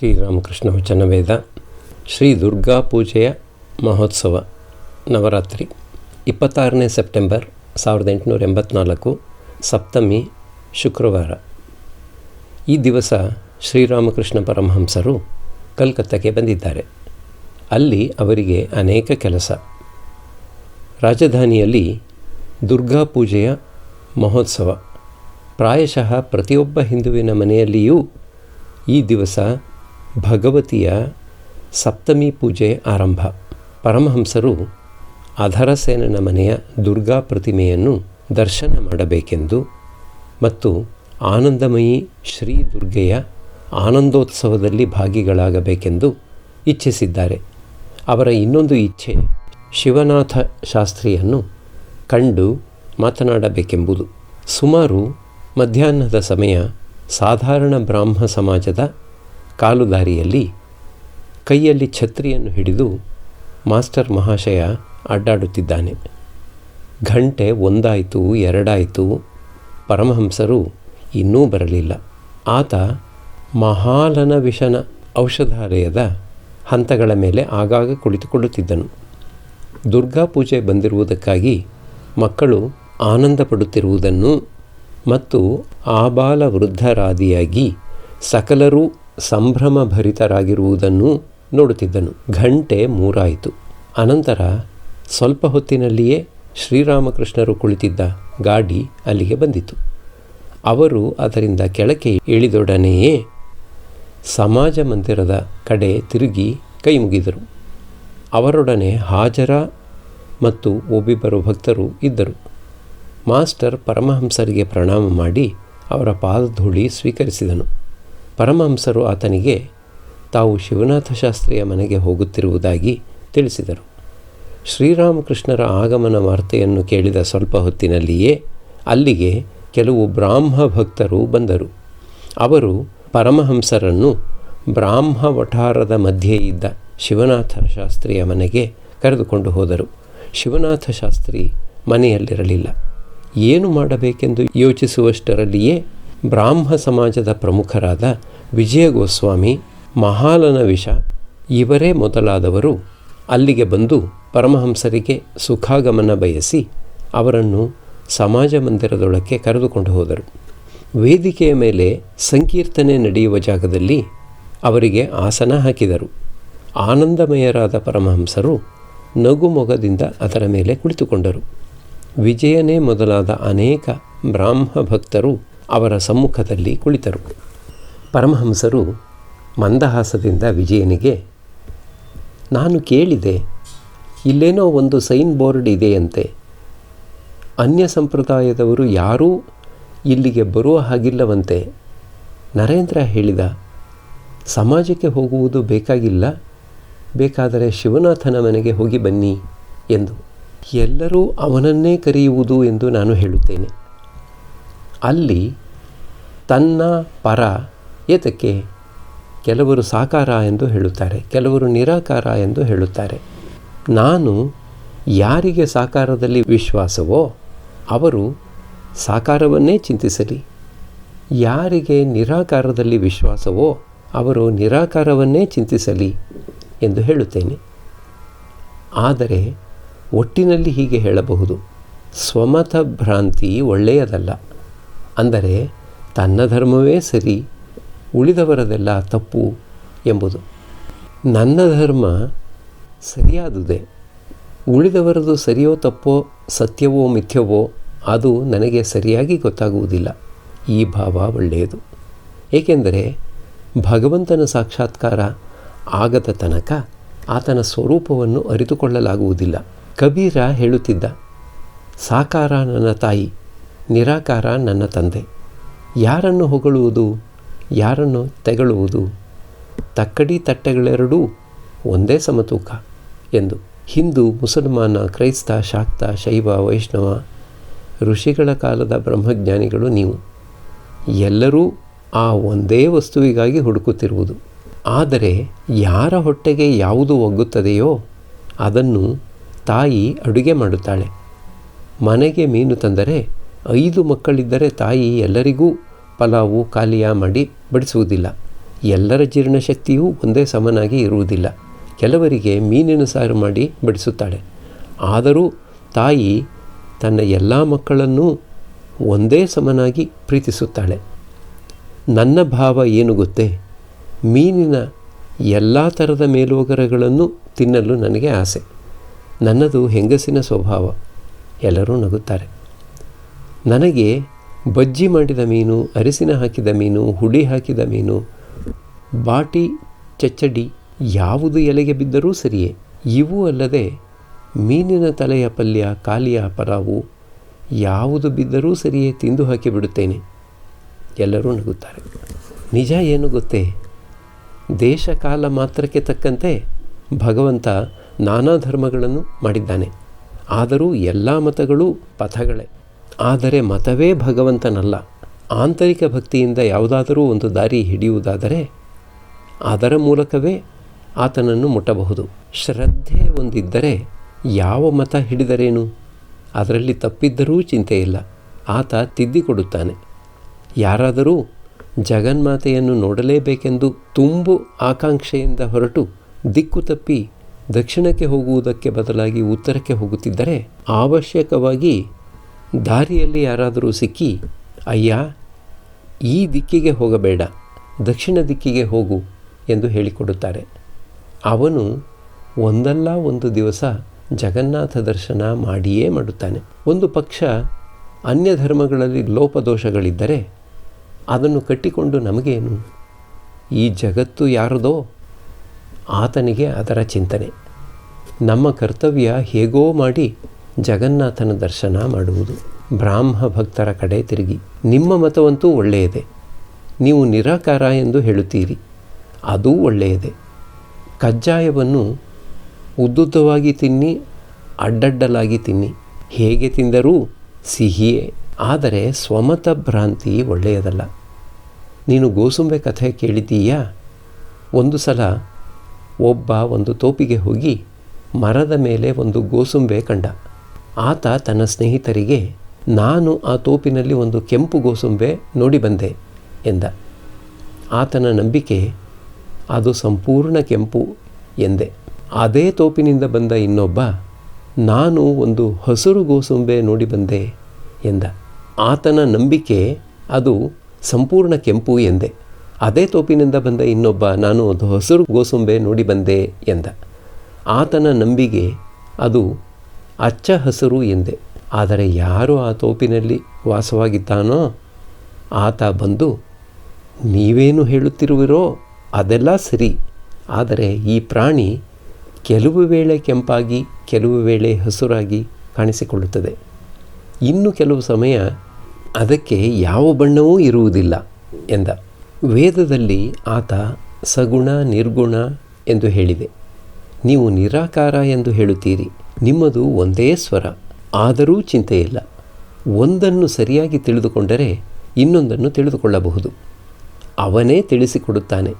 ಶ್ರೀರಾಮಕೃಷ್ಣ ವಚನವೇದ ಶ್ರೀ ದುರ್ಗಾ ಪೂಜೆಯ ಮಹೋತ್ಸವ ನವರಾತ್ರಿ 26ನೇ ಸೆಪ್ಟೆಂಬರ್ 1884 ಸಪ್ತಮಿ ಶುಕ್ರವಾರ. ಈ ದಿವಸ ಶ್ರೀರಾಮಕೃಷ್ಣ ಪರಮಹಂಸರು ಕಲ್ಕತ್ತಾಕ್ಕೆ ಬಂದಿದ್ದಾರೆ. ಅಲ್ಲಿ ಅವರಿಗೆ ಅನೇಕ ಕೆಲಸ. ರಾಜಧಾನಿಯಲ್ಲಿ ದುರ್ಗಾ ಪೂಜೆಯ ಮಹೋತ್ಸವ. ಪ್ರಾಯಶಃ ಪ್ರತಿಯೊಬ್ಬ ಹಿಂದುವಿನ ಮನೆಯಲ್ಲಿಯೂ ಈ ದಿವಸ ಭಗವತಿಯ ಸಪ್ತಮಿ ಪೂಜೆ ಆರಂಭ. ಪರಮಹಂಸರು ಅಧರಸೇನನ ಮನೆಯ ದುರ್ಗಾ ಪ್ರತಿಮೆಯನ್ನು ದರ್ಶನ ಮಾಡಬೇಕೆಂದು ಮತ್ತು ಆನಂದಮಯಿ ಶ್ರೀ ದುರ್ಗೆಯ ಆನಂದೋತ್ಸವದಲ್ಲಿ ಭಾಗಿಗಳಾಗಬೇಕೆಂದು ಇಚ್ಛಿಸಿದ್ದಾರೆ. ಅವರ ಇನ್ನೊಂದು ಇಚ್ಛೆ ಶಿವನಾಥ ಶಾಸ್ತ್ರಿಯನ್ನು ಕಂಡು ಮಾತನಾಡಬೇಕೆಂಬುದು. ಸುಮಾರು ಮಧ್ಯಾಹ್ನದ ಸಮಯ ಸಾಧಾರಣ ಬ್ರಾಹ್ಮ ಸಮಾಜದ ಕಾಲುದಾರಿಯಲ್ಲಿ ಕೈಯಲ್ಲಿ ಛತ್ರಿಯನ್ನು ಹಿಡಿದು ಮಾಸ್ಟರ್ ಮಹಾಶಯ ಅಡ್ಡಾಡುತ್ತಿದ್ದಾನೆ. ಗಂಟೆ 1 ಆಯಿತು, 2 ಆಯಿತು, ಪರಮಹಂಸರು ಇನ್ನೂ ಬರಲಿಲ್ಲ. ಆತ ಮಹಾಲನ ವಿಷನ ಔಷಧಾಲಯದ ಹಂತಗಳ ಮೇಲೆ ಆಗಾಗ ಕುಳಿತುಕೊಳ್ಳುತ್ತಿದ್ದನು. ದುರ್ಗಾ ಪೂಜೆ ಬಂದಿರುವುದಕ್ಕಾಗಿ ಮಕ್ಕಳು ಆನಂದ ಪಡುತ್ತಿರುವುದನ್ನು ಮತ್ತು ಆಬಾಲ ವೃದ್ಧರಾದಿಯಾಗಿ ಸಕಲರೂ ಸಂಭ್ರಮಭರಿತರಾಗಿರುವುದನ್ನು ನೋಡುತ್ತಿದ್ದನು. ಗಂಟೆ 3 ಆಯಿತು. ಅನಂತರ ಸ್ವಲ್ಪ ಹೊತ್ತಿನಲ್ಲಿಯೇ ಶ್ರೀರಾಮಕೃಷ್ಣರು ಕುಳಿತಿದ್ದ ಗಾಡಿ ಅಲ್ಲಿಗೆ ಬಂದಿತು. ಅವರು ಅದರಿಂದ ಕೆಳಕ್ಕೆ ಇಳಿದೊಡನೆಯೇ ಸಮಾಜ ಮಂದಿರದ ಕಡೆ ತಿರುಗಿ ಕೈ ಮುಗಿದರು. ಅವರೊಡನೆ ಹಾಜರ ಮತ್ತು ಒಬ್ಬಿಬ್ಬರು ಭಕ್ತರು ಇದ್ದರು. ಮಾಸ್ಟರ್ ಪರಮಹಂಸರಿಗೆ ಪ್ರಣಾಮ ಮಾಡಿ ಅವರ ಪಾದಧೂಳಿ ಸ್ವೀಕರಿಸಿದನು. ಪರಮಹಂಸರು ಆತನಿಗೆ ತಾವು ಶಿವನಾಥ ಶಾಸ್ತ್ರಿಯ ಮನೆಗೆ ಹೋಗುತ್ತಿರುವುದಾಗಿ ತಿಳಿಸಿದರು. ಶ್ರೀರಾಮಕೃಷ್ಣರ ಆಗಮನ ವಾರ್ತೆಯನ್ನು ಕೇಳಿದ ಸ್ವಲ್ಪ ಹೊತ್ತಿನಲ್ಲಿಯೇ ಅಲ್ಲಿಗೆ ಕೆಲವು ಬ್ರಾಹ್ಮ ಭಕ್ತರು ಬಂದರು. ಅವರು ಪರಮಹಂಸರನ್ನು ಬ್ರಾಹ್ಮ ವಠಾರದ ಮಧ್ಯೆ ಇದ್ದ ಶಿವನಾಥ ಶಾಸ್ತ್ರಿಯ ಮನೆಗೆ ಕರೆದುಕೊಂಡು ಹೋದರು. ಶಿವನಾಥ ಶಾಸ್ತ್ರಿ ಮನೆಯಲ್ಲಿರಲಿಲ್ಲ. ಏನು ಮಾಡಬೇಕೆಂದು ಯೋಚಿಸುವಷ್ಟರಲ್ಲಿಯೇ ಬ್ರಾಹ್ಮ ಸಮಾಜದ ಪ್ರಮುಖರಾದ ವಿಜಯ ಗೋಸ್ವಾಮಿ, ಮಹಾಲನ ವಿಷ ಇವರೇ ಮೊದಲಾದವರು ಅಲ್ಲಿಗೆ ಬಂದು ಪರಮಹಂಸರಿಗೆ ಸುಖಾಗಮನ ಬಯಸಿ ಅವರನ್ನು ಸಮಾಜ ಮಂದಿರದೊಳಕ್ಕೆ ಕರೆದುಕೊಂಡು ಹೋದರು. ವೇದಿಕೆಯ ಮೇಲೆ ಸಂಕೀರ್ತನೆ ನಡೆಯುವ ಜಾಗದಲ್ಲಿ ಅವರಿಗೆ ಆಸನ ಹಾಕಿದರು. ಆನಂದಮಯರಾದ ಪರಮಹಂಸರು ನಗುಮೊಗದಿಂದ ಅದರ ಮೇಲೆ ಕುಳಿತುಕೊಂಡರು. ವಿಜಯನೇ ಮೊದಲಾದ ಅನೇಕ ಬ್ರಾಹ್ಮ ಭಕ್ತರು ಅವರ ಸಮ್ಮುಖದಲ್ಲಿ ಕುಳಿತರು. ಪರಮಹಂಸರು ಮಂದಹಾಸದಿಂದ ವಿಜಯನಿಗೆ, ನಾನು ಕೇಳಿದೆ, ಇಲ್ಲೇನೋ ಒಂದು ಸೈನ್ ಬೋರ್ಡ್ ಇದೆಯಂತೆ. ಅನ್ಯ ಸಂಪ್ರದಾಯದವರು ಯಾರೂ ಇಲ್ಲಿಗೆ ಬರುವ ಹಾಗಿಲ್ಲವಂತೆ. ನರೇಂದ್ರ ಹೇಳಿದ, ಸಮಾಜಕ್ಕೆ ಹೋಗುವುದು ಬೇಕಾಗಿಲ್ಲ, ಬೇಕಾದರೆ ಶಿವನಾಥನ ಮನೆಗೆ ಹೋಗಿ ಬನ್ನಿ ಎಂದು. ಎಲ್ಲರೂ ಅವನನ್ನೇ ಕರೆಯುವುದು ಎಂದು ನಾನು ಹೇಳುತ್ತೇನೆ. ಅಲ್ಲಿ ತನ್ನ ಪರ ಏತಕ್ಕೆ? ಕೆಲವರು ಸಾಕಾರ ಎಂದು ಹೇಳುತ್ತಾರೆ, ಕೆಲವರು ನಿರಾಕಾರ ಎಂದು ಹೇಳುತ್ತಾರೆ. ನಾನು ಯಾರಿಗೆ ಸಾಕಾರದಲ್ಲಿ ವಿಶ್ವಾಸವೋ ಅವರು ಸಾಕಾರವನ್ನೇ ಚಿಂತಿಸಲಿ, ಯಾರಿಗೆ ನಿರಾಕಾರದಲ್ಲಿ ವಿಶ್ವಾಸವೋ ಅವರು ನಿರಾಕಾರವನ್ನೇ ಚಿಂತಿಸಲಿ ಎಂದು ಹೇಳುತ್ತೇನೆ. ಆದರೆ ಒಟ್ಟಿನಲ್ಲಿ ಹೀಗೆ ಹೇಳಬಹುದು, ಸ್ವಮತ ಭ್ರಾಂತಿ ಒಳ್ಳೆಯದಲ್ಲ. ಅಂದರೆ ತನ್ನ ಧರ್ಮವೇ ಸರಿ, ಉಳಿದವರದೆಲ್ಲ ತಪ್ಪು ಎಂಬುದು. ನನ್ನ ಧರ್ಮ ಸರಿಯಾದುದೇ, ಉಳಿದವರದು ಸರಿಯೋ ತಪ್ಪೋ, ಸತ್ಯವೋ ಮಿಥ್ಯವೋ ಅದು ನನಗೆ ಸರಿಯಾಗಿ ಗೊತ್ತಾಗುವುದಿಲ್ಲ. ಈ ಭಾವ ಒಳ್ಳೆಯದು. ಏಕೆಂದರೆ ಭಗವಂತನ ಸಾಕ್ಷಾತ್ಕಾರ ಆಗದ ತನಕ ಆತನ ಸ್ವರೂಪವನ್ನು ಅರಿತುಕೊಳ್ಳಲಾಗುವುದಿಲ್ಲ. ಕಬೀರ ಹೇಳುತ್ತಿದ್ದ, ಸಾಕಾರ ನನ್ನ ತಾಯಿ, ನಿರಾಕಾರ ನನ್ನ ತಂದೆ. ಯಾರನ್ನು ಹೊಗಳುವುದು, ಯಾರನ್ನು ತೆಗಳುವುದು? ತಕ್ಕಡಿ ತಟ್ಟೆಗಳೆರಡೂ ಒಂದೇ ಸಮತೂಕ ಎಂದು. ಹಿಂದೂ, ಮುಸಲ್ಮಾನ, ಕ್ರೈಸ್ತ, ಶಾಕ್ತ, ಶೈವ, ವೈಷ್ಣವ, ಋಷಿಗಳ ಕಾಲದ ಬ್ರಹ್ಮಜ್ಞಾನಿಗಳು ನೀವು. ಎಲ್ಲರೂ ಆ ಒಂದೇ ವಸ್ತುವಿಗಾಗಿ ಹುಡುಕುತ್ತಿರುವುದು. ಆದರೆ ಯಾರ ಹೊಟ್ಟೆಗೆ ಯಾವುದು ಒಗ್ಗುತ್ತದೆಯೋ ಅದನ್ನು ತಾಯಿ ಅಡುಗೆ ಮಾಡುತ್ತಾಳೆ. ಮನೆಗೆ ಮೀನು ತಂದರೆ 5 ಮಕ್ಕಳಿದ್ದರೆ ತಾಯಿ ಎಲ್ಲರಿಗೂ ಪಲಾವು ಕಾಲಿಯ ಮಾಡಿ ಬಡಿಸುವುದಿಲ್ಲ. ಎಲ್ಲರ ಜೀರ್ಣಶಕ್ತಿಯೂ ಒಂದೇ ಸಮನಾಗಿ ಇರುವುದಿಲ್ಲ. ಕೆಲವರಿಗೆ ಮೀನಿನ ಸಾರು ಮಾಡಿ ಬಡಿಸುತ್ತಾಳೆ. ಆದರೂ ತಾಯಿ ತನ್ನ ಎಲ್ಲ ಮಕ್ಕಳನ್ನೂ ಒಂದೇ ಸಮನಾಗಿ ಪ್ರೀತಿಸುತ್ತಾಳೆ. ನನ್ನ ಭಾವ ಏನು ಗೊತ್ತೇ? ಮೀನಿನ ಎಲ್ಲ ಥರದ ಮೇಲೋಗರಗಳನ್ನು ತಿನ್ನಲು ನನಗೆ ಆಸೆ. ನನ್ನದು ಹೆಂಗಸಿನ ಸ್ವಭಾವ. ಎಲ್ಲರೂ ನಗುತ್ತಾರೆ. ನನಗೆ ಬಜ್ಜಿ ಮಾಡಿದ ಮೀನು, ಅರಿಸಿನ ಹಾಕಿದ ಮೀನು, ಹುಳಿ ಹಾಕಿದ ಮೀನು, ಬಾಟಿ, ಚಚ್ಚಡಿ ಯಾವುದು ಎಲೆಗೆ ಬಿದ್ದರೂ ಸರಿಯೇ. ಇವೂ ಅಲ್ಲದೆ ಮೀನಿನ ತಲೆಯ ಪಲ್ಯ, ಕಾಲಿಯ ಪಲಾವು ಯಾವುದು ಬಿದ್ದರೂ ಸರಿಯೇ ತಿಂದು ಹಾಕಿಬಿಡುತ್ತೇನೆ. ಎಲ್ಲರೂ ನಗುತ್ತಾರೆ. ನಿಜ ಏನು ಗೊತ್ತೇ? ದೇಶ ಕಾಲ ಮಾತ್ರಕ್ಕೆ ತಕ್ಕಂತೆ ಭಗವಂತ ನಾನಾ ಧರ್ಮಗಳನ್ನು ಮಾಡಿದ್ದಾನೆ. ಆದರೂ ಎಲ್ಲ ಮತಗಳು ಪಥಗಳೇ. ಆದರೆ ಮತವೇ ಭಗವಂತನಲ್ಲ. ಆಂತರಿಕ ಭಕ್ತಿಯಿಂದ ಯಾವುದಾದರೂ ಒಂದು ದಾರಿ ಹಿಡಿಯುವುದಾದರೆ ಅದರ ಮೂಲಕವೇ ಆತನನ್ನು ಮುಟ್ಟಬಹುದು. ಶ್ರದ್ಧೆ ಒಂದಿದ್ದರೆ ಯಾವ ಮತ ಹಿಡಿದರೇನು? ಅದರಲ್ಲಿ ತಪ್ಪಿದ್ದರೂ ಚಿಂತೆ ಇಲ್ಲ, ಆತ ತಿದ್ದಿಕೊಡುತ್ತಾನೆ. ಯಾರಾದರೂ ಜಗನ್ಮಾತೆಯನ್ನು ನೋಡಲೇಬೇಕೆಂದು ತುಂಬು ಆಕಾಂಕ್ಷೆಯಿಂದ ಹೊರಟು ದಿಕ್ಕು ತಪ್ಪಿ ದಕ್ಷಿಣಕ್ಕೆ ಹೋಗುವುದಕ್ಕೆ ಬದಲಾಗಿ ಉತ್ತರಕ್ಕೆ ಹೋಗುತ್ತಿದ್ದರೆ ಅವಶ್ಯಕವಾಗಿ ದಾರಿಯಲ್ಲಿ ಯಾರಾದರೂ ಸಿಕ್ಕಿ, ಅಯ್ಯ, ಈ ದಿಕ್ಕಿಗೆ ಹೋಗಬೇಡ, ದಕ್ಷಿಣ ದಿಕ್ಕಿಗೆ ಹೋಗು ಎಂದು ಹೇಳಿಕೊಡುತ್ತಾರೆ. ಅವನು ಒಂದಲ್ಲ ಒಂದು ದಿವಸ ಜಗನ್ನಾಥ ದರ್ಶನ ಮಾಡಿಯೇ ಮಾಡುತ್ತಾನೆ. ಒಂದು ಪಕ್ಷ ಅನ್ಯ ಧರ್ಮಗಳಲ್ಲಿ ಲೋಪದೋಷಗಳಿದ್ದರೆ ಅದನ್ನು ಕಟ್ಟಿಕೊಂಡು ನಮಗೇನು? ಈ ಜಗತ್ತು ಯಾರದೋ ಆತನಿಗೆ ಅದರ ಚಿಂತನೆ. ನಮ್ಮ ಕರ್ತವ್ಯ ಹೇಗೋ ಮಾಡಿ ಜಗನ್ನಾಥನ ದರ್ಶನ ಮಾಡುವುದು. ಬ್ರಾಹ್ಮ ಭಕ್ತರ ಕಡೆ ತಿರುಗಿ. ನಿಮ್ಮ ಮತವಂತೂ ಒಳ್ಳೆಯದೇ. ನೀವು ನಿರಾಕಾರ ಎಂದು ಹೇಳುತ್ತೀರಿ, ಅದೂ ಒಳ್ಳೆಯದೇ. ಕಜ್ಜಾಯವನ್ನು ಉದ್ದುದ್ದವಾಗಿ ತಿನ್ನಿ, ಅಡ್ಡಡ್ಡಲಾಗಿ ತಿನ್ನಿ, ಹೇಗೆ ತಿಂದರೂ ಸಿಹಿಯೇ. ಆದರೆ ಸ್ವಮತ ಭ್ರಾಂತಿ ಒಳ್ಳೆಯದಲ್ಲ. ನೀನು ಗೋಸುಂಬೆ ಕಥೆ ಕೇಳಿದ್ದೀಯಾ? ಒಂದು ಸಲ ಒಬ್ಬ ಒಂದು ತೋಪಿಗೆ ಹೋಗಿ ಮರದ ಮೇಲೆ ಒಂದು ಗೋಸುಂಬೆ ಕಂಡ. ಆತ ತನ್ನ ಸ್ನೇಹಿತರಿಗೆ, ನಾನು ಆ ತೋಪಿನಲ್ಲಿ ಒಂದು ಕೆಂಪು ಗೋಸುಂಬೆ ನೋಡಿ ಬಂದೆ ಎಂದ. ಆತನ ನಂಬಿಕೆ ಅದು ಸಂಪೂರ್ಣ ಕೆಂಪು ಎಂದೆ. ಅದೇ ತೋಪಿನಿಂದ ಬಂದ ಇನ್ನೊಬ್ಬ, ನಾನು ಒಂದು ಹಸಿರು ಗೋಸುಂಬೆ ನೋಡಿ ಬಂದೆ ಎಂದ. ಆತನ ನಂಬಿಕೆ ಅದು ಸಂಪೂರ್ಣ ಕೆಂಪು ಎಂದೆ. ಅದೇ ತೋಪಿನಿಂದ ಬಂದ ಇನ್ನೊಬ್ಬ, ನಾನು ಒಂದು ಹಸಿರು ಗೋಸುಂಬೆ ನೋಡಿ ಬಂದೆ ಎಂದ. ಆತನ ನಂಬಿಕೆ ಅದು ಅಚ್ಚ ಹಸಿರು ಎಂದೆ. ಆದರೆ ಯಾರು ಆ ತೋಪಿನಲ್ಲಿ ವಾಸವಾಗಿದ್ದಾನೋ ಆತ ಬಂದು, ನೀವೇನು ಹೇಳುತ್ತಿರುವಿರೋ ಅದೆಲ್ಲ ಸರಿ, ಆದರೆ ಈ ಪ್ರಾಣಿ ಕೆಲವು ವೇಳೆ ಕೆಂಪಾಗಿ ಕೆಲವು ವೇಳೆ ಹಸುರಾಗಿ ಕಾಣಿಸಿಕೊಳ್ಳುತ್ತದೆ. ಇನ್ನು ಕೆಲವು ಸಮಯ ಅದಕ್ಕೆ ಯಾವ ಬಣ್ಣವೂ ಇರುವುದಿಲ್ಲ ಎಂದ. ವೇದದಲ್ಲಿ ಆತ ಸಗುಣ ನಿರ್ಗುಣ ಎಂದು ಹೇಳಿದೆ. ನೀವು ನಿರಾಕಾರ ಎಂದು ಹೇಳುತ್ತೀರಿ. ನಿಮ್ಮದು ಒಂದೇ ಸ್ವರ. ಆದರೂ ಚಿಂತೆಯಿಲ್ಲ. ಒಂದನ್ನು ಸರಿಯಾಗಿ ತಿಳಿದುಕೊಂಡರೆ ಇನ್ನೊಂದನ್ನು ತಿಳಿದುಕೊಳ್ಳಬಹುದು. ಅವನೇ ತಿಳಿಸಿಕೊಡುತ್ತಾನೆ.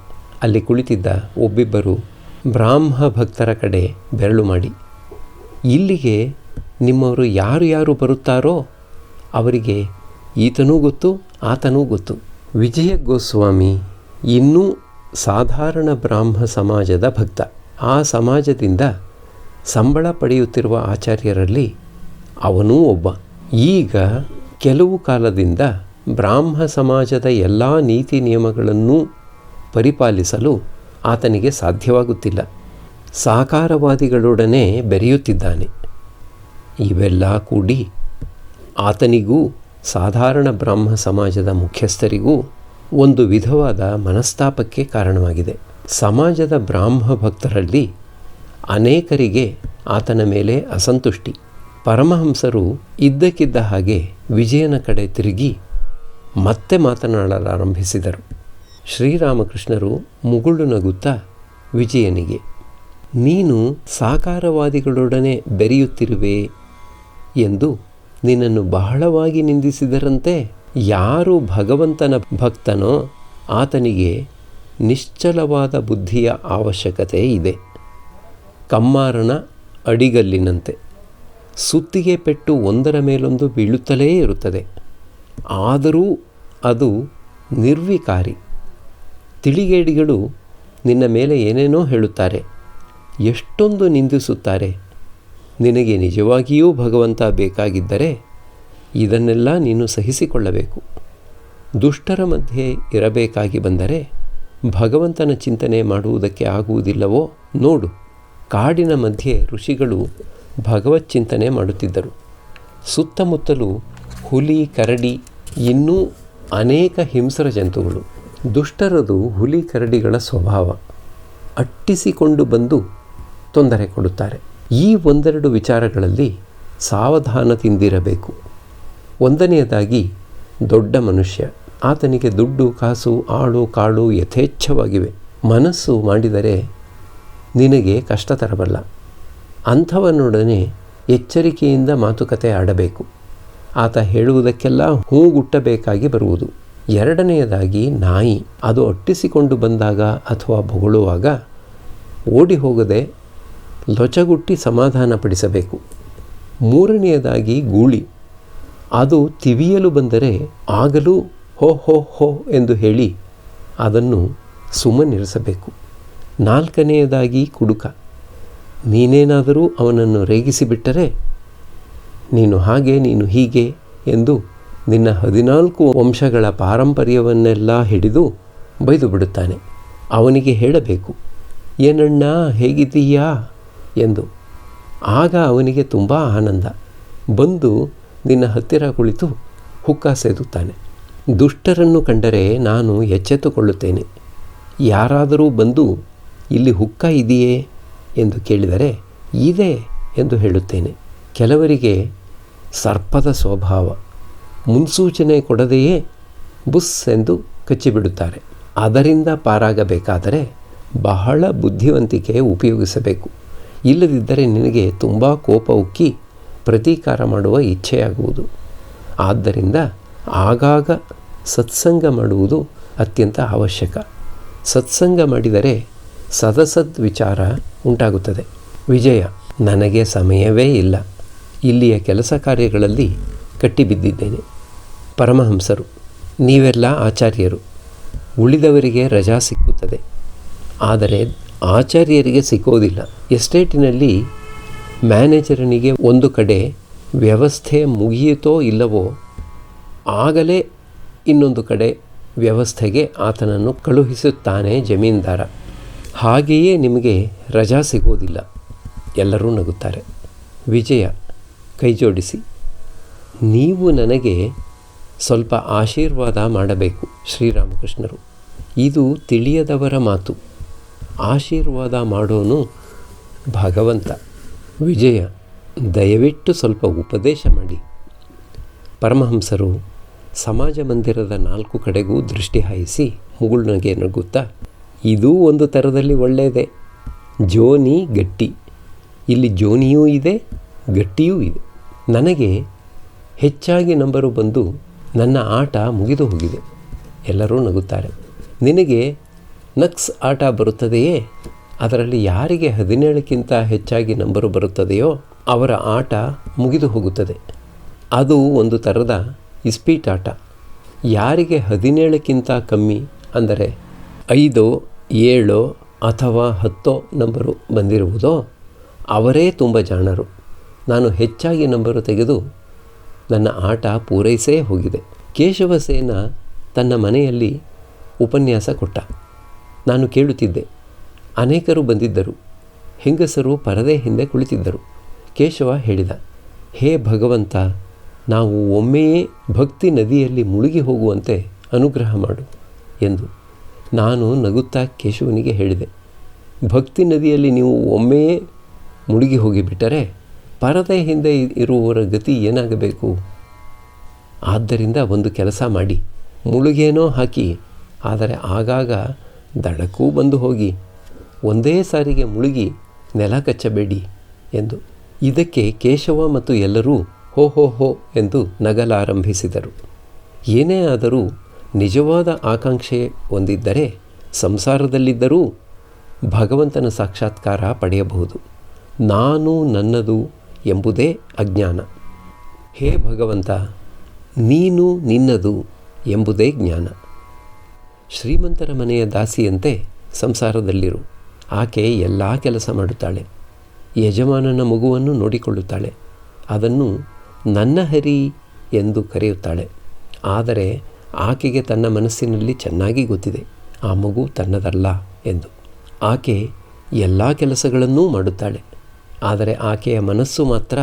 ಅಲ್ಲಿ ಕುಳಿತಿದ್ದ ಒಬ್ಬಿಬ್ಬರು ಬ್ರಾಹ್ಮ ಭಕ್ತರ ಕಡೆ ಬೆರಳು ಮಾಡಿ, ಇಲ್ಲಿಗೆ ನಿಮ್ಮವರು ಯಾರು ಯಾರು ಬರುತ್ತಾರೋ ಅವರಿಗೆ ಈತನೂ ಗೊತ್ತು, ಆತನೂ ಗೊತ್ತು. ವಿಜಯ ಗೋಸ್ವಾಮಿ ಇನ್ನೂ ಸಾಧಾರಣ ಬ್ರಾಹ್ಮ ಸಮಾಜದ ಭಕ್ತ. ಆ ಸಮಾಜದಿಂದ ಸಂಬಳ ಪಡೆಯುತ್ತಿರುವ ಆಚಾರ್ಯರಲ್ಲಿ ಅವನೂ ಒಬ್ಬ. ಈಗ ಕೆಲವು ಕಾಲದಿಂದ ಬ್ರಾಹ್ಮ ಸಮಾಜದ ಎಲ್ಲ ನೀತಿ ನಿಯಮಗಳನ್ನೂ ಪರಿಪಾಲಿಸಲು ಆತನಿಗೆ ಸಾಧ್ಯವಾಗುತ್ತಿಲ್ಲ. ಸಾಕಾರವಾದಿಗಳೊಡನೆ ಬೆರೆಯುತ್ತಿದ್ದಾನೆ. ಇವೆಲ್ಲ ಕೂಡಿ ಆತನಿಗೂ ಸಾಧಾರಣ ಬ್ರಾಹ್ಮ ಸಮಾಜದ ಮುಖ್ಯಸ್ಥರಿಗೂ ಒಂದು ವಿಧವಾದ ಮನಸ್ತಾಪಕ್ಕೆ ಕಾರಣವಾಗಿದೆ. ಸಮಾಜದ ಬ್ರಾಹ್ಮ ಭಕ್ತರಲ್ಲಿ ಅನೇಕರಿಗೆ ಆತನ ಮೇಲೆ ಅಸಂತುಷ್ಟಿ. ಪರಮಹಂಸರು ಇದ್ದಕ್ಕಿದ್ದ ಹಾಗೆ ವಿಜಯನ ಕಡೆ ತಿರುಗಿ ಮತ್ತೆ ಮಾತನಾಡಲಾರಂಭಿಸಿದರು. ಶ್ರೀರಾಮಕೃಷ್ಣರು ಮುಗುಳು ನಗುತ್ತಾ ವಿಜಯನಿಗೆ, ನೀನು ಸಾಕಾರವಾದಿಗಳೊಡನೆ ಬೆರೆಯುತ್ತಿರುವೆ ಎಂದು ನಿನ್ನನ್ನು ಬಹಳವಾಗಿ ನಿಂದಿಸಿದರಂತೆ. ಯಾರು ಭಗವಂತನ ಭಕ್ತನೋ ಆತನಿಗೆ ನಿಶ್ಚಲವಾದ ಬುದ್ಧಿಯ ಅವಶ್ಯಕತೆ ಇದೆ. ಕಮ್ಮಾರನ ಅಡಿಗಲ್ಲಿನಂತೆ ಸುತ್ತಿಗೆ ಪೆಟ್ಟು ಒಂದರ ಮೇಲೊಂದು ಬೀಳುತ್ತಲೇ ಇರುತ್ತದೆ. ಆದರೂ ಅದು ನಿರ್ವಿಕಾರಿ. ತಿಳಿಗೇಡಿಗಳು ನಿನ್ನ ಮೇಲೆ ಏನೇನೋ ಹೇಳುತ್ತಾರೆ, ಎಷ್ಟೊಂದು ನಿಂದಿಸುತ್ತಾರೆ. ನಿನಗೆ ನಿಜವಾಗಿಯೂ ಭಗವಂತ ಬೇಕಾಗಿದ್ದರೆ ಇದನ್ನೆಲ್ಲ ನೀನು ಸಹಿಸಿಕೊಳ್ಳಬೇಕು. ದುಷ್ಟರ ಮಧ್ಯೆ ಇರಬೇಕಾಗಿ ಬಂದರೆ ಭಗವಂತನ ಚಿಂತನೆ ಮಾಡುವುದಕ್ಕೆ ಆಗುವುದಿಲ್ಲವೋ? ನೋಡು, ಕಾಡಿನ ಮಧ್ಯೆ ಋಷಿಗಳು ಭಗವತ್ ಚಿಂತನೆ ಮಾಡುತ್ತಿದ್ದರು. ಸುತ್ತಮುತ್ತಲೂ ಹುಲಿ, ಕರಡಿ, ಇನ್ನೂ ಅನೇಕ ಹಿಂಸ್ರ ಜಂತುಗಳು. ದುಷ್ಟರದು ಹುಲಿ ಕರಡಿಗಳ ಸ್ವಭಾವ. ಅಟ್ಟಿಸಿಕೊಂಡು ಬಂದು ತೊಂದರೆ ಕೊಡುತ್ತಾರೆ. ಈ ಒಂದೆರಡು ವಿಚಾರಗಳಲ್ಲಿ ಸಾವಧಾನದಿಂದಿರಬೇಕು. ಒಂದನೆಯದಾಗಿ, ದೊಡ್ಡ ಮನುಷ್ಯ, ಆತನಿಗೆ ದುಡ್ಡು, ಕಾಸು, ಆಳು ಕಾಳು ಯಥೇಚ್ಛವಾಗಿವೆ. ಮನಸ್ಸು ಮಾಡಿದರೆ ನಿನಗೆ ಕಷ್ಟ ತರಬಲ್ಲ. ಅಂಥವನೊಡನೆ ಎಚ್ಚರಿಕೆಯಿಂದ ಮಾತುಕತೆ ಆಡಬೇಕು. ಆತ ಹೇಳುವುದಕ್ಕೆಲ್ಲ ಹೂಗುಟ್ಟಬೇಕಾಗಿ ಬರುವುದು. ಎರಡನೆಯದಾಗಿ, ನಾಯಿ, ಅದು ಅಟ್ಟಿಸಿಕೊಂಡು ಬಂದಾಗ ಅಥವಾ ಬೊಗಳುವಾಗ ಓಡಿ ಹೋಗದೆ ಲೊಚಗುಟ್ಟಿ ಸಮಾಧಾನಪಡಿಸಬೇಕು. ಮೂರನೆಯದಾಗಿ, ಗೂಳಿ, ಅದು ತಿವಿಯಲು ಬಂದರೆ ಆಗಲೂ ಹೋ ಹೋ ಹೋ ಎಂದು ಹೇಳಿ ಅದನ್ನು ಸುಮ್ಮನಿರಿಸಬೇಕು. ನಾಲ್ಕನೆಯದಾಗಿ, ಕುಡುಕ, ನೀನೇನಾದರೂ ಅವನನ್ನು ರೇಗಿಸಿಬಿಟ್ಟರೆ ನೀನು ಹಾಗೆ, ನೀನು ಹೀಗೆ ಎಂದು ನಿನ್ನ 14 ವಂಶಗಳ ಪಾರಂಪರ್ಯವನ್ನೆಲ್ಲ ಹಿಡಿದು ಬೈದು ಬಿಡುತ್ತಾನೆ. ಅವನಿಗೆ ಹೇಳಬೇಕು, ಏನಣ್ಣ ಹೇಗಿದ್ದೀಯಾ ಎಂದು. ಆಗ ಅವನಿಗೆ ತುಂಬ ಆನಂದ. ಬಂದು ನಿನ್ನ ಹತ್ತಿರ ಕುಳಿತು ಹುಕ್ಕ ಸೇದುತ್ತಾನೆ. ದುಷ್ಟರನ್ನು ಕಂಡರೆ ನಾನು ಎಚ್ಚೆತ್ತುಕೊಳ್ಳುತ್ತೇನೆ. ಯಾರಾದರೂ ಬಂದು ಇಲ್ಲಿ ಹುಕ್ಕ ಇದೆಯೇ ಎಂದು ಕೇಳಿದರೆ ಇದೆ ಎಂದು ಹೇಳುತ್ತೇನೆ. ಕೆಲವರಿಗೆ ಸರ್ಪದ ಸ್ವಭಾವ. ಮುನ್ಸೂಚನೆ ಕೊಡದೆಯೇ ಬುಸ್ ಎಂದು ಕಚ್ಚಿಬಿಡುತ್ತಾರೆ. ಅದರಿಂದ ಪಾರಾಗಬೇಕಾದರೆ ಬಹಳ ಬುದ್ಧಿವಂತಿಕೆ ಉಪಯೋಗಿಸಬೇಕು. ಇಲ್ಲದಿದ್ದರೆ ನಿನಗೆ ತುಂಬ ಕೋಪ ಉಕ್ಕಿ ಪ್ರತೀಕಾರ ಮಾಡುವ ಇಚ್ಛೆಯಾಗುವುದು. ಆದ್ದರಿಂದ ಆಗಾಗ ಸತ್ಸಂಗ ಮಾಡುವುದು ಅತ್ಯಂತ ಅವಶ್ಯಕ. ಸತ್ಸಂಗ ಮಾಡಿದರೆ ಸದಸದ್ ವಿಚಾರ ಉಂಟಾಗುತ್ತದೆ. ವಿಜಯ, ನನಗೆ ಸಮಯವೇ ಇಲ್ಲ. ಇಲ್ಲಿಯ ಕೆಲಸ ಕಾರ್ಯಗಳಲ್ಲಿ ಕಟ್ಟಿಬಿದ್ದಿದ್ದೇನೆ. ಪರಮಹಂಸರು, ನೀವೆಲ್ಲ ಆಚಾರ್ಯರು, ಉಳಿದವರಿಗೆ ರಜಾ ಸಿಕ್ಕುತ್ತದೆ, ಆದರೆ ಆಚಾರ್ಯರಿಗೆ ಸಿಕ್ಕೋದಿಲ್ಲ. ಎಸ್ಟೇಟಿನಲ್ಲಿ ಮ್ಯಾನೇಜರನಿಗೆ ಒಂದು ಕಡೆ ವ್ಯವಸ್ಥೆ ಮುಗಿಯಿತೋ ಇಲ್ಲವೋ ಆಗಲೇ ಇನ್ನೊಂದು ಕಡೆ ವ್ಯವಸ್ಥೆಗೆ ಆತನನ್ನು ಕಳುಹಿಸುತ್ತಾನೆ ಜಮೀನ್ದಾರ. ಹಾಗೆಯೇ ನಿಮಗೆ ರಜಾ ಸಿಗೋದಿಲ್ಲ. ಎಲ್ಲರೂ ನಗುತ್ತಾರೆ. ವಿಜಯ ಕೈಜೋಡಿಸಿ, ನೀವು ನನಗೆ ಸ್ವಲ್ಪ ಆಶೀರ್ವಾದ ಮಾಡಬೇಕು ಶ್ರೀರಾಮಕೃಷ್ಣರು. ಇದು ತಿಳಿಯದವರ ಮಾತು. ಆಶೀರ್ವಾದ ಮಾಡೋನು ಭಗವಂತ. ವಿಜಯ, ದಯವಿಟ್ಟು ಸ್ವಲ್ಪ ಉಪದೇಶ ಮಾಡಿ. ಪರಮಹಂಸರು ಸಮಾಜ ಮಂದಿರದ 4 ಕಡೆಗೂ ದೃಷ್ಟಿ ಹಾಯಿಸಿ ಮುಗುಳ್ನಗೆ ನಗುತ್ತಾ, ಇದೂ ಒಂದು ಥರದಲ್ಲಿ ಒಳ್ಳೆಯದೇ. ಜೋನಿ ಗಟ್ಟಿ, ಇಲ್ಲಿ ಜೋನಿಯೂ ಇದೆ, ಗಟ್ಟಿಯೂ ಇದೆ. ನನಗೆ ಹೆಚ್ಚಾಗಿ ನಂಬರು ಬಂದು ನನ್ನ ಆಟ ಮುಗಿದು ಹೋಗಿದೆ. ಎಲ್ಲರೂ ನಗುತ್ತಾರೆ. ನಿನಗೆ ನಕ್ಸ್ ಆಟ ಬರುತ್ತದೆಯೇ? ಅದರಲ್ಲಿ ಯಾರಿಗೆ 17ಕ್ಕಿಂತ ಹೆಚ್ಚಾಗಿ ನಂಬರು ಬರುತ್ತದೆಯೋ ಅವರ ಆಟ ಮುಗಿದು ಹೋಗುತ್ತದೆ. ಅದು ಒಂದು ಥರದ ಇಸ್ಪೀಟಾಟ. ಯಾರಿಗೆ 17ಕ್ಕಿಂತ ಕಮ್ಮಿ ಅಂದರೆ 5, 7 ಅಥವಾ 10 ನಂಬರು ಬಂದಿರುವುದೋ ಅವರೇ ತುಂಬ ಜಾಣರು. ನಾನು ಹೆಚ್ಚಾಗಿ ನಂಬರು ತೆಗೆದು ನನ್ನ ಆಟ ಪೂರೈಸೇ ಹೋಗಿದೆ. ಕೇಶವಸೇನ ತನ್ನ ಮನೆಯಲ್ಲಿ ಉಪನ್ಯಾಸ ಕೊಟ್ಟ. ನಾನು ಕೇಳುತ್ತಿದ್ದೆ. ಅನೇಕರು ಬಂದಿದ್ದರು. ಹೆಂಗಸರು ಪರದೆ ಹಿಂದೆ ಕುಳಿತಿದ್ದರು. ಕೇಶವ ಹೇಳಿದ, ಹೇ ಭಗವಂತ, ನಾವು ಒಮ್ಮೆಯೇ ಭಕ್ತಿ ನದಿಯಲ್ಲಿ ಮುಳುಗಿ ಹೋಗುವಂತೆ ಅನುಗ್ರಹ ಮಾಡು ಎಂದು. ನಾನು ನಗುತ್ತಾ ಕೇಶವನಿಗೆ ಹೇಳಿದೆ, ಭಕ್ತಿ ನದಿಯಲ್ಲಿ ನೀವು ಒಮ್ಮೆಯೇ ಮುಳುಗಿ ಹೋಗಿಬಿಟ್ಟರೆ ಪರದೆ ಹಿಂದೆ ಇರುವವರ ಗತಿ ಏನಾಗಬೇಕು? ಆದ್ದರಿಂದ ಒಂದು ಕೆಲಸ ಮಾಡಿ, ಮುಳುಗೇನೋ ಹಾಕಿ, ಆದರೆ ಆಗಾಗ ದಡಕ್ಕೂ ಬಂದು ಹೋಗಿ, ಒಂದೇ ಸಾರಿಗೆ ಮುಳುಗಿ ನೆಲ ಕಚ್ಚಬೇಡಿ ಎಂದು. ಇದಕ್ಕೆ ಕೇಶವ ಮತ್ತು ಎಲ್ಲರೂ ಹೋ ಹೋ ಹೋ ಎಂದು ನಗಲಾರಂಭಿಸಿದರು. ಏನೇ ಆದರೂ ನಿಜವಾದ ಆಕಾಂಕ್ಷೆ ಹೊಂದಿದ್ದರೆ ಸಂಸಾರದಲ್ಲಿದ್ದರೂ ಭಗವಂತನ ಸಾಕ್ಷಾತ್ಕಾರ ಪಡೆಯಬಹುದು. ನಾನು ನನ್ನದು ಎಂಬುದೇ ಅಜ್ಞಾನ. ಹೇ ಭಗವಂತ, ನೀನು ನಿನ್ನದು ಎಂಬುದೇ ಜ್ಞಾನ. ಶ್ರೀಮಂತರ ಮನೆಯ ದಾಸಿಯಂತೆ ಸಂಸಾರದಲ್ಲಿರು. ಆಕೆ ಎಲ್ಲ ಕೆಲಸ ಮಾಡುತ್ತಾಳೆ. ಯಜಮಾನನ ಮಗುವನ್ನು ನೋಡಿಕೊಳ್ಳುತ್ತಾಳೆ. ಅದನ್ನು ನನ್ನ ಹರಿ ಎಂದು ಕರೆಯುತ್ತಾಳೆ. ಆದರೆ ಆಕೆಗೆ ತನ್ನ ಮನಸ್ಸಿನಲ್ಲಿ ಚೆನ್ನಾಗಿ ಗೊತ್ತಿದೆ ಆ ಮಗು ತನ್ನದಲ್ಲ ಎಂದು. ಆಕೆ ಎಲ್ಲ ಕೆಲಸಗಳನ್ನೂ ಮಾಡುತ್ತಾಳೆ. ಆದರೆ ಆಕೆಯ ಮನಸ್ಸು ಮಾತ್ರ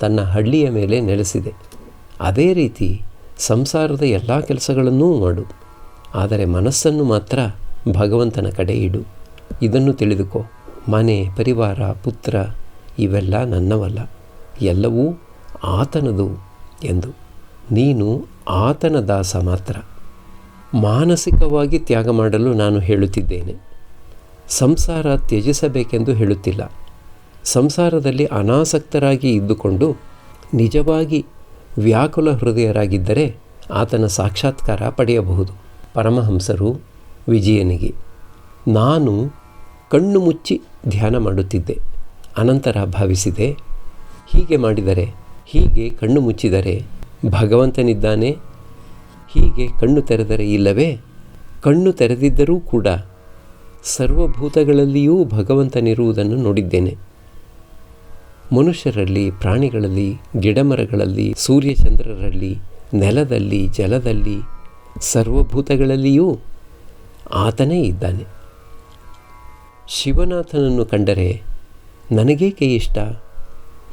ತನ್ನ ಹಳ್ಳಿಯ ಮೇಲೆ ನೆಲೆಸಿದೆ. ಅದೇ ರೀತಿ ಸಂಸಾರದ ಎಲ್ಲ ಕೆಲಸಗಳನ್ನೂ ಮಾಡು, ಆದರೆ ಮನಸ್ಸನ್ನು ಮಾತ್ರ ಭಗವಂತನ ಕಡೆ ಇಡು. ಇದನ್ನು ತಿಳಿದುಕೋ. ಮನೆ, ಪರಿವಾರ, ಪುತ್ರ ಇವೆಲ್ಲ ನನ್ನವಲ್ಲ, ಎಲ್ಲವೂ ಆತನದು ಎಂದು. ನೀನು ಆತನ ದಾಸ ಮಾತ್ರ. ಮಾನಸಿಕವಾಗಿ ತ್ಯಾಗ ಮಾಡಲು ನಾನು ಹೇಳುತ್ತಿದ್ದೇನೆ. ಸಂಸಾರ ತ್ಯಜಿಸಬೇಕೆಂದು ಹೇಳುತ್ತಿಲ್ಲ. ಸಂಸಾರದಲ್ಲಿ ಅನಾಸಕ್ತರಾಗಿ ಇದ್ದುಕೊಂಡು ನಿಜವಾಗಿ ವ್ಯಾಕುಲ ಹೃದಯರಾಗಿದ್ದರೆ ಆತನ ಸಾಕ್ಷಾತ್ಕಾರ ಪಡೆಯಬಹುದು. ಪರಮಹಂಸರು ವಿಜಯನಿಗೆ, ನಾನು ಕಣ್ಣು ಮುಚ್ಚಿ ಧ್ಯಾನ ಮಾಡುತ್ತಿದ್ದೆ. ಅನಂತರ ಭಾವಿಸಿದೆ, ಹೀಗೆ ಮಾಡಿದರೆ, ಹೀಗೆ ಕಣ್ಣು ಮುಚ್ಚಿದರೆ ಭಗವಂತನಿದ್ದಾನೆ, ಹೀಗೆ ಕಣ್ಣು ತೆರೆದರೆ ಇಲ್ಲವೇ? ಕಣ್ಣು ತೆರೆದಿದ್ದರೂ ಕೂಡ ಸರ್ವಭೂತಗಳಲ್ಲಿಯೂ ಭಗವಂತನಿರುವುದನ್ನು ನೋಡಿದ್ದೇನೆ. ಮನುಷ್ಯರಲ್ಲಿ, ಪ್ರಾಣಿಗಳಲ್ಲಿ, ಗಿಡಮರಗಳಲ್ಲಿ, ಸೂರ್ಯಚಂದ್ರರಲ್ಲಿ, ನೆಲದಲ್ಲಿ, ಜಲದಲ್ಲಿ, ಸರ್ವಭೂತಗಳಲ್ಲಿಯೂ ಆತನೇ ಇದ್ದಾನೆ. ಶಿವನಾಥನನ್ನು ಕಂಡರೆ ನನಗೇಕೆ ಇಷ್ಟ?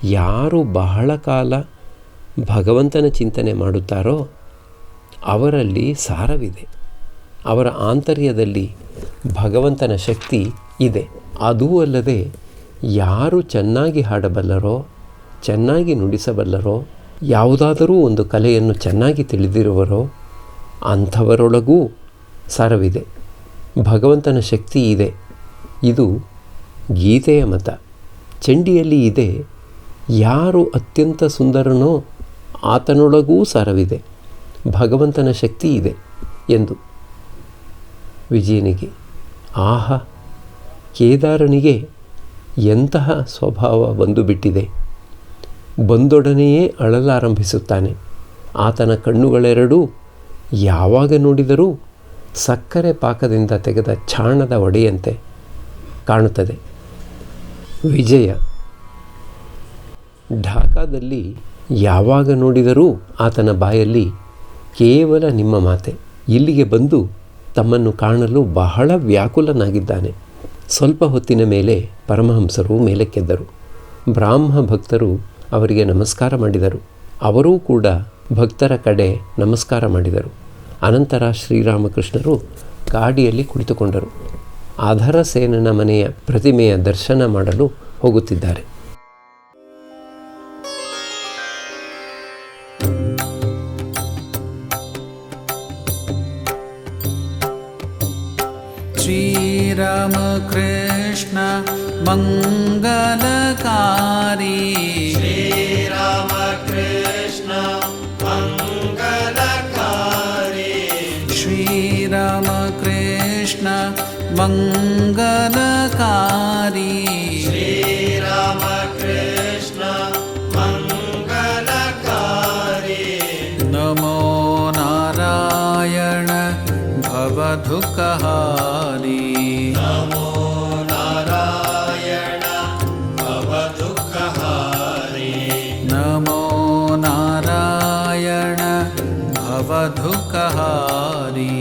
ಯಾರು ಬಹಳ ಕಾಲ ಭಗವಂತನ ಚಿಂತನೆ ಮಾಡುತ್ತಾರೋ ಅವರಲ್ಲಿ ಸಾರವಿದೆ. ಅವರ ಆಂತರ್ಯದಲ್ಲಿ ಭಗವಂತನ ಶಕ್ತಿ ಇದೆ. ಅದೂ ಅಲ್ಲದೆ ಯಾರು ಚೆನ್ನಾಗಿ ಹಾಡಬಲ್ಲರೋ, ಚೆನ್ನಾಗಿ ನುಡಿಸಬಲ್ಲರೋ, ಯಾವುದಾದರೂ ಒಂದು ಕಲೆಯನ್ನು ಚೆನ್ನಾಗಿ ತಿಳಿದಿರುವರೋ ಅಂಥವರೊಳಗೂ ಸಾರವಿದೆ. ಭಗವಂತನ ಶಕ್ತಿ ಇದೆ. ಇದು ಗೀತೆಯ ಮತ. ಚಂಡಿಯಲ್ಲಿ ಇದೆ, ಯಾರು ಅತ್ಯಂತ ಸುಂದರನೋ ಆತನೊಳಗೂ ಸಾರವಿದೆ, ಭಗವಂತನ ಶಕ್ತಿ ಇದೆ ಎಂದು. ವಿಜಯನಿಗೆ, ಆಹಾ, ಕೇದಾರನಿಗೆ ಎಂತಹ ಸ್ವಭಾವ ಬಂದು ಬಿಟ್ಟಿದೆ. ಬಂದೊಡನೆಯೇ ಅಳಲಾರಂಭಿಸುತ್ತಾನೆ. ಆತನ ಕಣ್ಣುಗಳೆರಡೂ ಯಾವಾಗ ನೋಡಿದರೂ ಸಕ್ಕರೆ ಪಾಕದಿಂದ ತೆಗೆದ ಚಾಣದ ಒಡೆಯಂತೆ ಕಾಣುತ್ತದೆ. ವಿಜಯ, ಢಾಕಾದಲ್ಲಿ ಯಾವಾಗ ನೋಡಿದರೂ ಆತನ ಬಾಯಲ್ಲಿ ಕೇವಲ ನಿಮ್ಮ ಮಾತೆ. ಇಲ್ಲಿಗೆ ಬಂದು ತಮ್ಮನ್ನು ಕಾಣಲು ಬಹಳ ವ್ಯಾಕುಲನಾಗಿದ್ದಾನೆ. ಸ್ವಲ್ಪ ಹೊತ್ತಿನ ಮೇಲೆ ಪರಮಹಂಸರು ಮೇಲಕ್ಕೆದ್ದರು. ಬ್ರಾಹ್ಮ ಭಕ್ತರು ಅವರಿಗೆ ನಮಸ್ಕಾರ ಮಾಡಿದರು. ಅವರೂ ಕೂಡ ಭಕ್ತರ ಕಡೆ ನಮಸ್ಕಾರ ಮಾಡಿದರು. ಅನಂತರ ಶ್ರೀರಾಮಕೃಷ್ಣರು ಗಾಡಿಯಲ್ಲಿ ಕುಳಿತುಕೊಂಡರು. ಅಧರಸೇನನ ಮನೆಯ ಪ್ರತಿಮೆಯ ದರ್ಶನ ಮಾಡಲು ಹೋಗುತ್ತಿದ್ದಾರೆ. ಶ್ರೀರಾಮ ಕೃಷ್ಣ ಮಂಗಲಕಾರಿ, ಶ್ರೀರಾಮ ಕೃಷ್ಣ ಮಂಗಲಕಾರಿ, ಶ್ರೀರಾಮ ಕೃಷ್ಣ ಮಂಗಲಕಾರಿ, ಶ್ರೀರಾಮ ಕೃಷ್ಣ ಮಂಗಲಕಾರಿ. ನಮೋ ನಾರಾಯಣ ಭವದುಃಖಹಾರಿ, ನಮೋ ನಾರಾಯಣ ಭವದುಃಖಹಾರಿ, ನಮೋ ನಾರಾಯಣ ಭವದುಃಖಹಾರಿ.